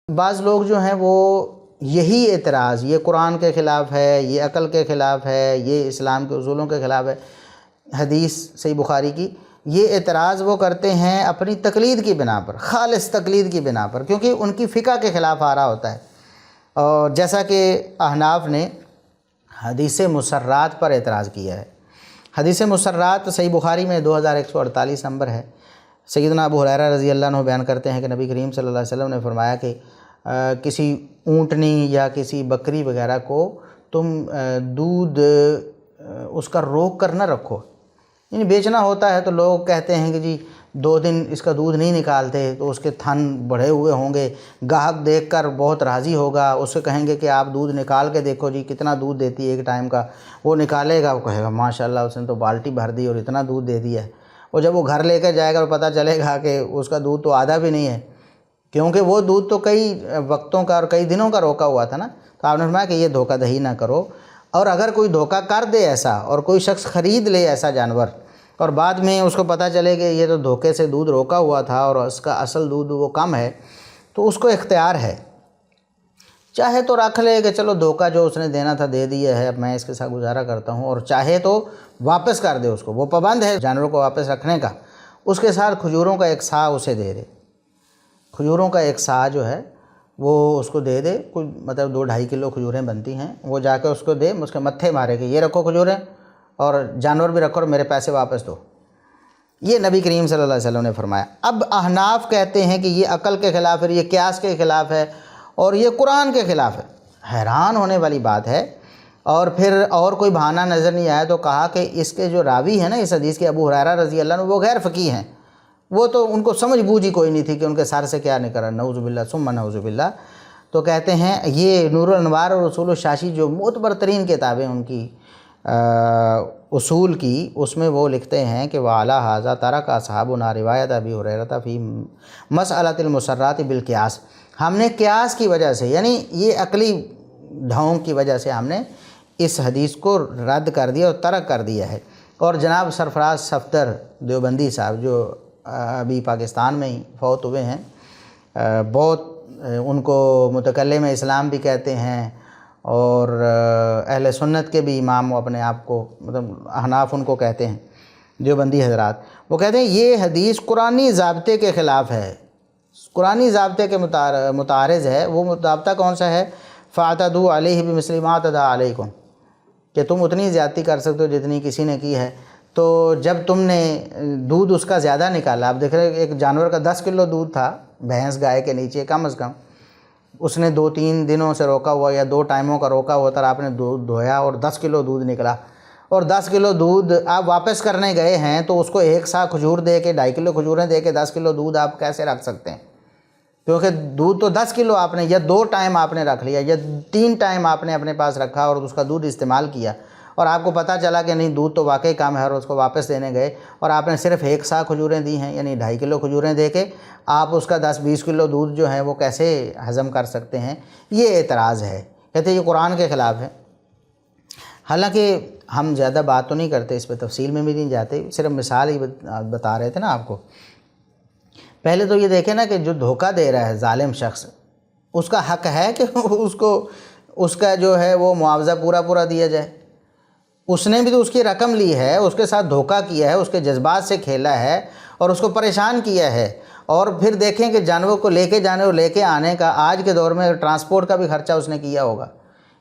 بعض لوگ جو ہیں وہ یہی اعتراض، یہ قرآن کے خلاف ہے، یہ عقل کے خلاف ہے، یہ اسلام کے اصولوں کے خلاف ہے، حدیث صحیح بخاری کی، یہ اعتراض وہ کرتے ہیں اپنی تقلید کی بنا پر، خالص تقلید کی بنا پر، کیونکہ ان کی فقہ کے خلاف آ رہا ہوتا ہے۔ اور جیسا کہ احناف نے حدیث مسرات پر اعتراض کیا ہے۔ حدیث مسرات صحیح بخاری میں 2148 نمبر ہے۔ سیدنا ابو ہریرہ رضی اللہ عنہ بیان کرتے ہیں کہ نبی کریم صلی اللہ علیہ وسلم نے فرمایا کہ کسی اونٹنی یا کسی بکری وغیرہ کو تم دودھ اس کا روک کر نہ رکھو، یعنی بیچنا ہوتا ہے تو لوگ کہتے ہیں کہ جی 2 دن اس کا دودھ نہیں نکالتے تو اس کے تھن بڑھے ہوئے ہوں گے، گاہک دیکھ کر بہت راضی ہوگا، اس سے کہیں گے کہ آپ دودھ نکال کے دیکھو جی کتنا دودھ دیتی ہے ایک ٹائم کا، وہ نکالے گا، وہ کہے گا ماشاءاللہ اس نے تو بالٹی بھر دی اور اتنا دودھ دے دیا ہے۔ اور جب وہ گھر لے کے جائے گا اور پتہ چلے گا کہ اس کا دودھ تو آدھا بھی نہیں ہے، کیونکہ وہ دودھ تو کئی وقتوں کا اور کئی دنوں کا روکا ہوا تھا نا۔ تو آپ نے فرمایا کہ یہ دھوکہ دہی نہ کرو، اور اگر کوئی دھوکہ کر دے ایسا اور کوئی شخص خرید لے ایسا جانور اور بعد میں اس کو پتہ چلے کہ یہ تو دھوکے سے دودھ روکا ہوا تھا اور اس کا اصل دودھ وہ کم ہے، تو اس کو اختیار ہے، چاہے تو رکھ لے کہ چلو دھوکہ جو اس نے دینا تھا دے دیا ہے، اب میں اس کے ساتھ گزارا کرتا ہوں، اور چاہے تو واپس کر دے اس کو، وہ پابند ہے جانوروں کو واپس رکھنے کا، اس کے ساتھ کھجوروں کا ایک سا اسے دے دے، کھجوروں کا ایک سا جو ہے وہ اس کو دے دے، کوئی مطلب 2-2.5 کلو کھجوریں بنتی ہیں، وہ جا کے اس کو دے، اس کے متھے مارے کہ یہ رکھو کھجوریں اور جانور بھی رکھو اور میرے پیسے واپس دو۔ یہ نبی کریم صلی اللہ علیہ وسلم نے فرمایا۔ اب احناف کہتے ہیں کہ یہ عقل کے خلاف ہے، یہ قیاس کے خلاف ہے اور یہ قرآن کے خلاف ہے۔ حیران ہونے والی بات ہے۔ اور پھر اور کوئی بہانہ نظر نہیں آیا تو کہا کہ اس کے جو راوی ہیں نا اس حدیث کے، ابو ہریرہ رضی اللہ عنہ، وہ غیر فقیہ ہیں، وہ تو ان کو سمجھ بوجھ ہی کوئی نہیں تھی کہ ان کے سر سے کیا نکل رہا، نعوذ باللہ ثم نعوذ باللہ۔ تو کہتے ہیں یہ نور الانوار اور اصول الشاشی جو معتبر ترین کتابیں ان کی اصول کی، اس میں وہ لکھتے ہیں کہ وَعَلَىٰ هَٰذَا تَرَكَ أَصْحَابُنَا رِوَایَةَ أَبِي هُرَيْرَةَ فِي مَسْأَلَةِ الْمُسَرَّاتِ بِالْقِيَاسِ۔ ہم نے قیاس کی وجہ سے، یعنی یہ عقلی ڈھونگ کی وجہ سے ہم نے اس حدیث کو رد کر دیا اور ترک کر دیا ہے۔ اور جناب سرفراز صفدر دیوبندی صاحب جو ابھی پاکستان میں ہی فوت ہوئے ہیں، بہت ان کو متکلم اسلام بھی کہتے ہیں اور اہل سنت کے بھی امام وہ اپنے آپ کو، مطلب احناف ان کو کہتے ہیں، دیوبندی حضرات، وہ کہتے ہیں یہ حدیث قرآنی ضابطے کے خلاف ہے، قرآنی ضابطے کے متعارض ہے۔ وہ ضابطہ کون سا ہے؟ فَاعْتَدُوا عَلَيْهِ بِمِثْلِ مَا اعْتَدَىٰ عَلَيْكُمْ، کہ تم اتنی زیادتی کر سکتے ہو جتنی کسی نے کی ہے۔ تو جب تم نے دودھ اس کا زیادہ نکالا، آپ دیکھ رہے ایک جانور کا 10 کلو دودھ تھا بھینس گائے کے نیچے کم از کم، اس نے 2-3 دنوں سے روکا ہوا یا 2 ٹائموں کا روکا ہوا تھا، آپ نے دودھ دھویا اور 10 کلو دودھ نکلا، اور 10 کلو دودھ آپ واپس کرنے گئے ہیں تو اس کو ایک سا کھجور دے کے 2.5 کلو کھجوریں دے کے 10 کلو دودھ آپ کیسے رکھ سکتے ہیں؟ کیونکہ دودھ تو 10 کلو آپ نے یا 2 ٹائم آپ نے رکھ لیا یا 3 ٹائم آپ نے اپنے پاس رکھا اور اس کا دودھ استعمال کیا، اور آپ کو پتہ چلا کہ نہیں دودھ تو واقعی کم ہے اور اس کو واپس دینے گئے اور آپ نے صرف 1 سا کھجوریں دی ہیں، یعنی 2.5 کلو کھجوریں دے کے آپ اس کا 10-20 کلو دودھ جو ہے وہ کیسے ہضم کر سکتے ہیں؟ یہ اعتراض ہے، کہتے ہیں یہ قرآن کے خلاف ہے۔ حالانکہ ہم زیادہ بات تو نہیں کرتے اس پہ، تفصیل میں بھی نہیں جاتے، صرف مثال ہی بتا رہے تھے نا آپ کو۔ پہلے تو یہ دیکھیں نا کہ جو دھوکہ دے رہا ہے ظالم شخص، اس کا حق ہے کہ اس کو اس کا جو ہے وہ معاوضہ پورا دیا جائے۔ اس نے بھی تو اس کی رقم لی ہے، اس کے ساتھ دھوکہ کیا ہے، اس کے جذبات سے کھیلا ہے اور اس کو پریشان کیا ہے، اور پھر دیکھیں کہ جانور کو لے کے جانے اور لے کے آنے کا آج کے دور میں ٹرانسپورٹ کا بھی خرچہ اس نے کیا ہوگا،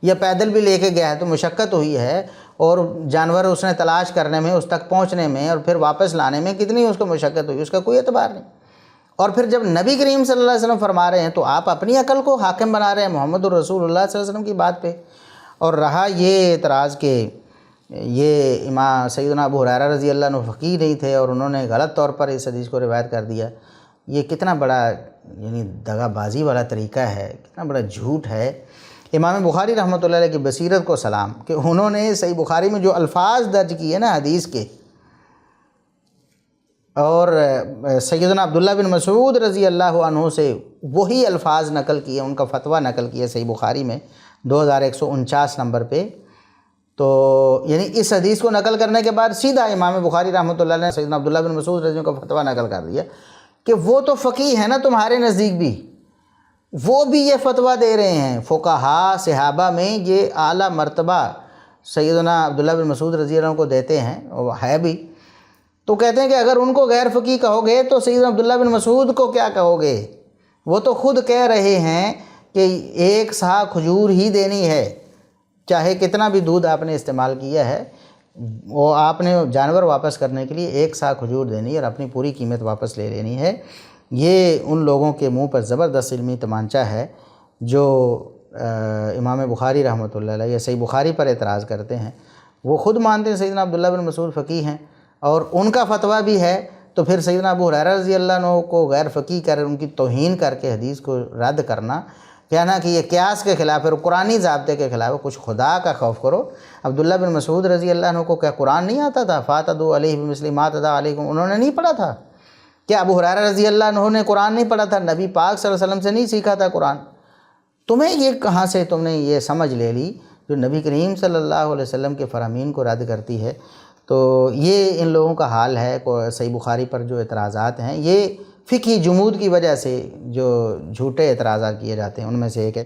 یا پیدل بھی لے کے گیا ہے تو مشقت ہوئی ہے، اور جانور اس نے تلاش کرنے میں، اس تک پہنچنے میں اور پھر واپس لانے میں کتنی اس کو مشقت ہوئی، اس کا کوئی اعتبار نہیں۔ اور پھر جب نبی کریم صلی اللہ علیہ وسلم فرما رہے ہیں تو آپ اپنی عقل کو حاکم بنا رہے ہیں محمد الرسول اللہ صلی اللہ علیہ وسلم کی بات پہ۔ اور رہا یہ اعتراض کہ یہ امام سیدنا ابو ہریرہ رضی اللہ عنہ فقیہ نہیں تھے اور انہوں نے غلط طور پر اس حدیث کو روایت کر دیا، یہ کتنا بڑا یعنی دغا بازی والا طریقہ ہے، کتنا بڑا جھوٹ ہے۔ امام بخاری رحمۃ اللہ علیہ کی بصیرت کو سلام کہ انہوں نے صحیح بخاری میں جو الفاظ درج کیے نا حدیث کے، اور سیدنا عبداللہ بن مسعود رضی اللہ عنہ سے وہی الفاظ نقل کیے، ان کا فتویٰ نقل کیا صحیح بخاری میں 2149 نمبر پہ۔ تو یعنی اس حدیث کو نقل کرنے کے بعد سیدھا امام بخاری رحمۃ اللہ علیہ نے سیدنا عبداللہ بن مسعود رضی اللہ عنہ کا فتویٰ نقل کر دیا کہ وہ تو فقیہ ہے نا تمہارے نزدیک بھی، وہ بھی یہ فتویٰ دے رہے ہیں۔ فقہاء صحابہ میں یہ اعلیٰ مرتبہ سیدنا عبداللہ بن مسعود رضی اللہ عنہ کو دیتے ہیں، اور ہے بھی، تو کہتے ہیں کہ اگر ان کو غیر فقیہ کہو گے تو سیدنا عبداللہ بن مسعود کو کیا کہو گے؟ وہ تو خود کہہ رہے ہیں کہ ایک سا کھجور ہی دینی ہے، چاہے کتنا بھی دودھ آپ نے استعمال کیا ہے، وہ آپ نے جانور واپس کرنے کے لیے ایک سا کھجور دینی ہے اور اپنی پوری قیمت واپس لے لینی ہے۔ یہ ان لوگوں کے منہ پر زبردست علمی تمانچہ ہے جو امام بخاری رحمۃ اللہ علیہ یا صحیح بخاری پر اعتراض کرتے ہیں۔ وہ خود مانتے ہیں سیدنا عبداللہ بن مسعود فقیہ ہیں، اور ان کا فتویٰ بھی ہے، تو پھر سیدنا ابو ہریرہ رضی اللہ عنہ کو غیر فقیہ کر ان کی توہین کر کے حدیث کو رد کرنا، کہنا کہ یہ قیاس کے خلاف ہے اور قرآنی ضابطے کے خلاف ہے۔ کچھ خدا کا خوف کرو۔ عبداللہ بن مسعود رضی اللہ عنہ کو کیا قرآن نہیں آتا تھا؟ فَاتَدُوا عَلَيْهِ بِمِثْلِ مَا تَدَا عَلَيْكُمْ، انہوں نے نہیں پڑھا تھا؟ کیا ابو ہریرہ رضی اللہ عنہ نے قرآن نہیں پڑھا تھا؟ نبی پاک صلی اللہ علیہ وسلم سے نہیں سیکھا تھا قرآن؟ تمہیں یہ کہاں سے تم نے یہ سمجھ لے لی جو نبی کریم صلی اللہ علیہ وسلم کے فرامین کو رد کرتی ہے؟ تو یہ ان لوگوں کا حال ہے۔ صحیح بخاری پر جو اعتراضات ہیں یہ فقہی جمود کی وجہ سے جو جھوٹے اعتراضات کیے جاتے ہیں ان میں سے ایک ہے۔